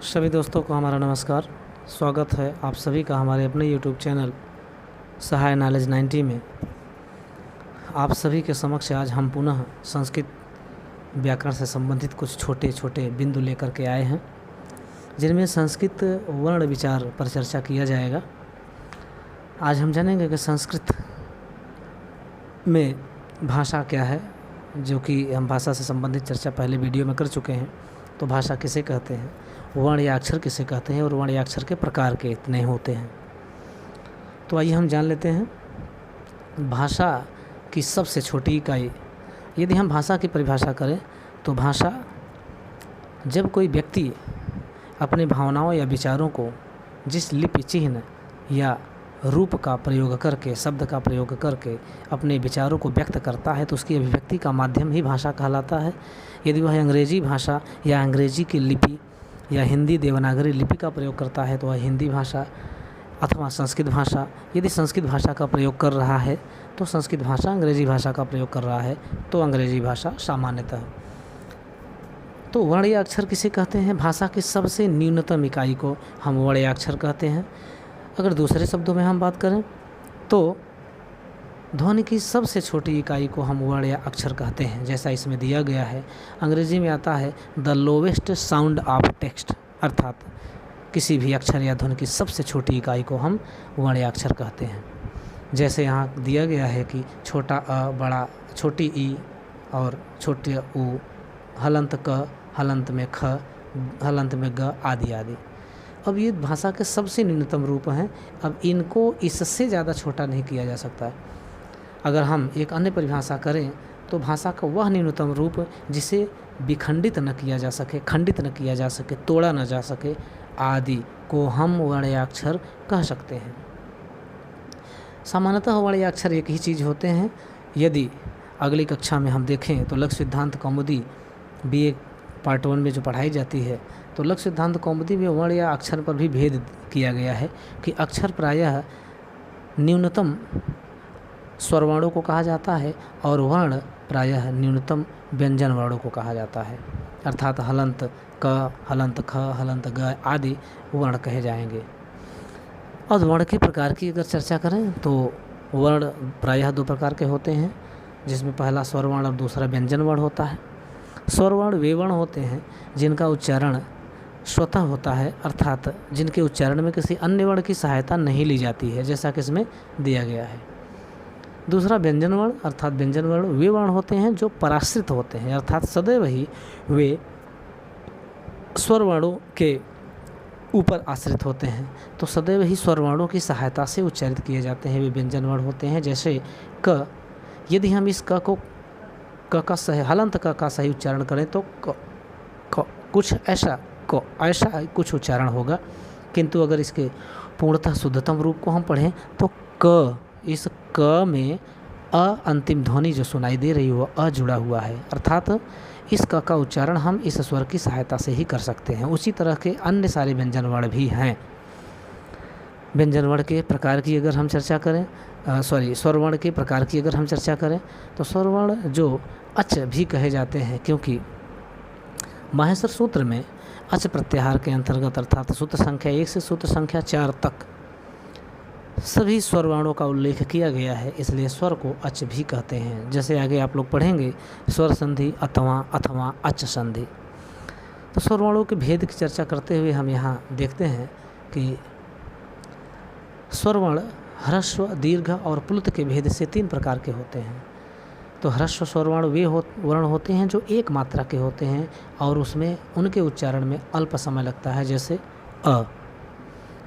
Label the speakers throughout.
Speaker 1: सभी दोस्तों को हमारा नमस्कार। स्वागत है आप सभी का हमारे अपने YouTube चैनल सहाय नॉलेज 90 में। आप सभी के समक्ष आज हम पुनः संस्कृत व्याकरण से संबंधित कुछ छोटे छोटे बिंदु लेकर के आए हैं, जिनमें संस्कृत वर्ण विचार पर चर्चा किया जाएगा। आज हम जानेंगे कि संस्कृत में भाषा क्या है, जो कि हम भाषा से संबंधित चर्चा पहले वीडियो में कर चुके हैं। तो भाषा किसे कहते हैं, वर्ण या अक्षर किसे कहते हैं और वर्ण या अक्षर के प्रकार के इतने होते हैं। तो आइए हम जान लेते हैं भाषा की सबसे छोटी इकाई। यदि हम भाषा की परिभाषा करें तो भाषा जब कोई व्यक्ति अपने भावनाओं या विचारों को जिस लिपि, चिन्ह या रूप का प्रयोग करके, शब्द का प्रयोग करके अपने विचारों को व्यक्त करता है तो उसकी अभिव्यक्ति का माध्यम ही भाषा कहलाता है। यदि वह अंग्रेजी भाषा या अंग्रेजी की लिपि या हिंदी देवनागरी लिपि का प्रयोग करता है तो वह हिंदी भाषा, अथवा संस्कृत भाषा। यदि संस्कृत भाषा का प्रयोग कर रहा है तो संस्कृत भाषा, अंग्रेजी भाषा का प्रयोग कर रहा है तो अंग्रेजी भाषा सामान्यतः। तो वर्ण या अक्षर किसे कहते हैं? भाषा की सबसे न्यूनतम इकाई को हम वर्ण या अक्षर कहते हैं। अगर दूसरे शब्दों में हम बात करें तो ध्वनि की सबसे छोटी इकाई को हम वर्ण या अक्षर कहते हैं, जैसा इसमें दिया गया है। अंग्रेजी में आता है the lowest sound of text, अर्थात किसी भी अक्षर या ध्वनि की सबसे छोटी इकाई को हम वर्ण या अक्षर कहते हैं। जैसे यहाँ दिया गया है कि छोटा अ, बड़ा, छोटी ई और छोटे ऊ, हलंत क, हलंत में ख, हलंत में ग, आदि आदि। अब ये भाषा के सबसे न्यूनतम रूप हैं। अब इनको इससे ज़्यादा छोटा नहीं किया जा सकता। अगर हम एक अन्य परिभाषा करें तो भाषा का वह न्यूनतम रूप जिसे विखंडित न किया जा सके, खंडित न किया जा सके, तोड़ा न जा सके, आदि को हम वर्ण या अक्षर कह सकते हैं। सामान्यतः वर्ण या अक्षर एक ही चीज़ होते हैं। यदि अगली कक्षा में हम देखें तो लक्ष्य सिद्धांत कौमुदी BA पार्ट 1 में जो पढ़ाई जाती है तो लक्ष्य सिद्धांत कौमुदी में वर्ण या अक्षर पर भी भेद किया गया है कि अक्षर प्रायः न्यूनतम स्वरवर्णों को कहा जाता है और वर्ण प्रायः न्यूनतम व्यंजन वर्णों को कहा जाता है, अर्थात हलंत क, हलंत ख, हलंत ग आदि वर्ण कहे जाएंगे। और वर्ण के प्रकार की अगर चर्चा करें तो वर्ण प्रायः 2 प्रकार के होते हैं, जिसमें पहला स्वरवर्ण और दूसरा व्यंजन वर्ण होता है। स्वरवर्ण वे वर्ण होते हैं जिनका उच्चारण स्वतः होता है, अर्थात जिनके उच्चारण में किसी अन्य वर्ण की सहायता नहीं ली जाती है, जैसा कि इसमें दिया गया है। दूसरा व्यंजन वर्ण, अर्थात व्यंजन वर्ण वे वर्ण होते हैं जो पराश्रित होते हैं, अर्थात सदैव ही वे स्वरवर्णों के ऊपर आश्रित होते हैं, तो सदैव ही स्वरवर्णों की सहायता से उच्चारित किए जाते हैं। वे व्यंजन वर्ण होते हैं। जैसे क, यदि हम इस क को क का सही, हलंत क का सही उच्चारण करें तो कुछ ऐसा कुछ उच्चारण होगा, किंतु अगर इसके पूर्णतः शुद्धतम रूप को हम पढ़ें तो क, इस क में अ अंतिम ध्वनि जो सुनाई दे रही हो, अ जुड़ा हुआ है, अर्थात इस क का उच्चारण हम इस स्वर की सहायता से ही कर सकते हैं। उसी तरह के अन्य सारे व्यंजन वर्ण भी हैं। व्यंजन वर्ण के प्रकार की अगर हम चर्चा करें, स्वरवर्ण के प्रकार की अगर हम चर्चा करें तो स्वरवर्ण जो अच भी कहे जाते हैं, क्योंकि माहेश्वर सूत्र में अच प्रत्याहार के अंतर्गत, अर्थात सूत्र संख्या 1 से सूत्र संख्या 4 तक सभी स्वरवर्णों का उल्लेख किया गया है, इसलिए स्वर को अच भी कहते हैं। जैसे आगे आप लोग पढ़ेंगे स्वर संधि, अथवा, अथवा, अच संधि। तो स्वरवर्णों के भेद की चर्चा करते हुए हम यहाँ देखते हैं कि स्वरवर्ण ह्रस्व, दीर्घ और प्लुत के भेद से 3 प्रकार के होते हैं। तो ह्रस्व स्वरवर्ण वे वर्ण होते हैं जो एक मात्रा के होते हैं और उसमें उनके उच्चारण में अल्प समय लगता है, जैसे अ।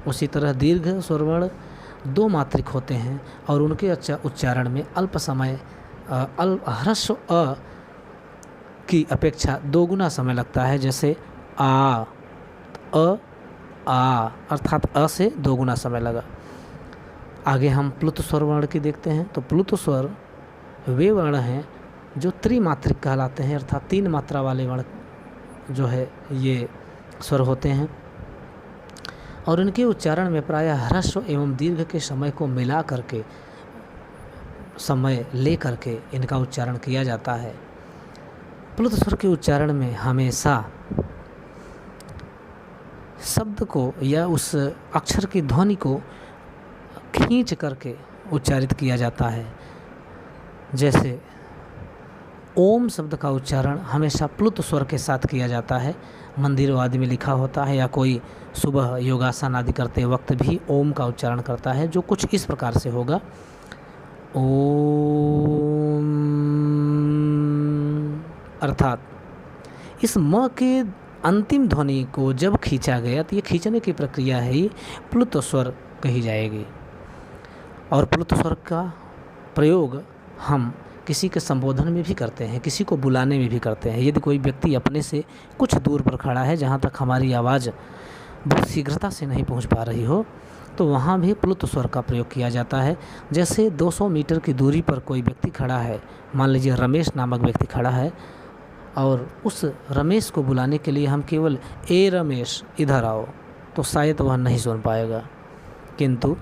Speaker 1: उसी तरह दीर्घ स्वरवर्ण 2 मात्रिक होते हैं और उनके उच्चारण में अल्प समय, ह्रस्व अ की अपेक्षा 2 गुना समय लगता है, जैसे आ, अर्थात अ से 2 गुना समय लगा। आगे हम प्लुत स्वर वर्ण की देखते हैं। तो प्लुत स्वर वे वर्ण हैं जो त्रिमात्रिक कहलाते हैं, अर्थात 3 मात्रा वाले वर्ण जो है ये स्वर होते हैं और इनके उच्चारण में प्रायः ह्रस्व एवं दीर्घ के समय को मिला करके, समय ले करके इनका उच्चारण किया जाता है। प्लुत स्वर के उच्चारण में हमेशा शब्द को या उस अक्षर की ध्वनि को खींच करके उच्चारित किया जाता है। जैसे ओम शब्द का उच्चारण हमेशा प्लुत स्वर के साथ किया जाता है। मंदिर आदि में लिखा होता है, या कोई सुबह योगासन आदि करते वक्त भी ओम का उच्चारण करता है, जो कुछ इस प्रकार से होगा। ओम, अर्थात इस म के अंतिम ध्वनि को जब खींचा गया तो ये खींचने की प्रक्रिया है ही प्लुत स्वर कही जाएगी। और प्लुत स्वर का प्रयोग हम किसी के संबोधन में भी करते हैं, किसी को बुलाने में भी करते हैं। यदि कोई व्यक्ति अपने से कुछ दूर पर खड़ा है, जहाँ तक हमारी आवाज़ बहुत शीघ्रता से नहीं पहुँच पा रही हो, तो वहाँ भी प्लुत स्वर का प्रयोग किया जाता है। जैसे 200 मीटर की दूरी पर कोई व्यक्ति खड़ा है, मान लीजिए रमेश नामक व्यक्ति खड़ा है, और उस रमेश को बुलाने के लिए हम केवल ए रमेश इधर आओ, तो शायद वह नहीं सुन पाएगा। किंतु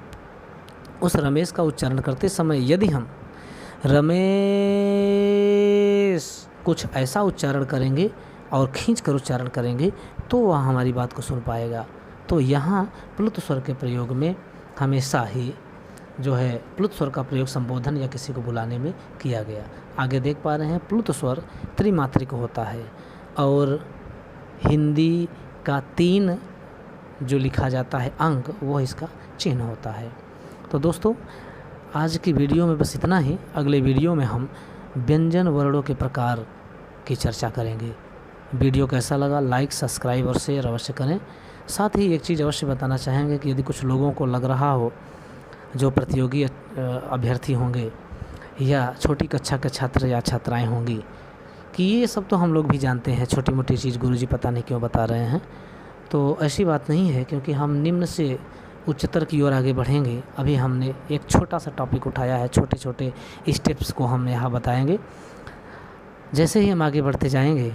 Speaker 1: उस रमेश का उच्चारण करते समय यदि हम रमेश कुछ ऐसा उच्चारण करेंगे और खींच कर उच्चारण करेंगे, तो वह हमारी बात को सुन पाएगा। तो यहाँ प्लुत स्वर के प्रयोग में हमेशा ही जो है प्लुत स्वर का प्रयोग संबोधन या किसी को बुलाने में किया गया। आगे देख पा रहे हैं, प्लुत स्वर त्रिमात्रिक होता है और हिंदी का 3 जो लिखा जाता है अंक, वो इसका चिन्ह होता है। तो दोस्तों, आज की वीडियो में बस इतना ही। अगले वीडियो में हम व्यंजन वर्णों के प्रकार की चर्चा करेंगे। वीडियो कैसा लगा, लाइक, सब्सक्राइब और शेयर अवश्य करें। साथ ही एक चीज़ अवश्य बताना चाहेंगे कि यदि कुछ लोगों को लग रहा हो, जो प्रतियोगी अभ्यर्थी होंगे या छोटी कक्षा के छात्र या छात्राएं होंगी, कि ये सब तो हम लोग भी जानते हैं, छोटी मोटी चीज़ गुरुजी पता नहीं क्यों बता रहे हैं, तो ऐसी बात नहीं है, क्योंकि हम निम्न से उच्चतर की ओर आगे बढ़ेंगे। अभी हमने एक छोटा सा टॉपिक उठाया है, छोटे छोटे स्टेप्स को हम यहाँ बताएंगे। जैसे ही हम आगे बढ़ते जाएंगे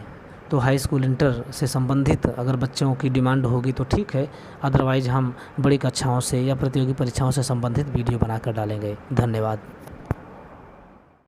Speaker 1: तो हाई स्कूल इंटर से संबंधित अगर बच्चों की डिमांड होगी तो ठीक है, अदरवाइज़ हम बड़ी कक्षाओं से या प्रतियोगी परीक्षाओं से संबंधित वीडियो बनाकर डालेंगे। धन्यवाद।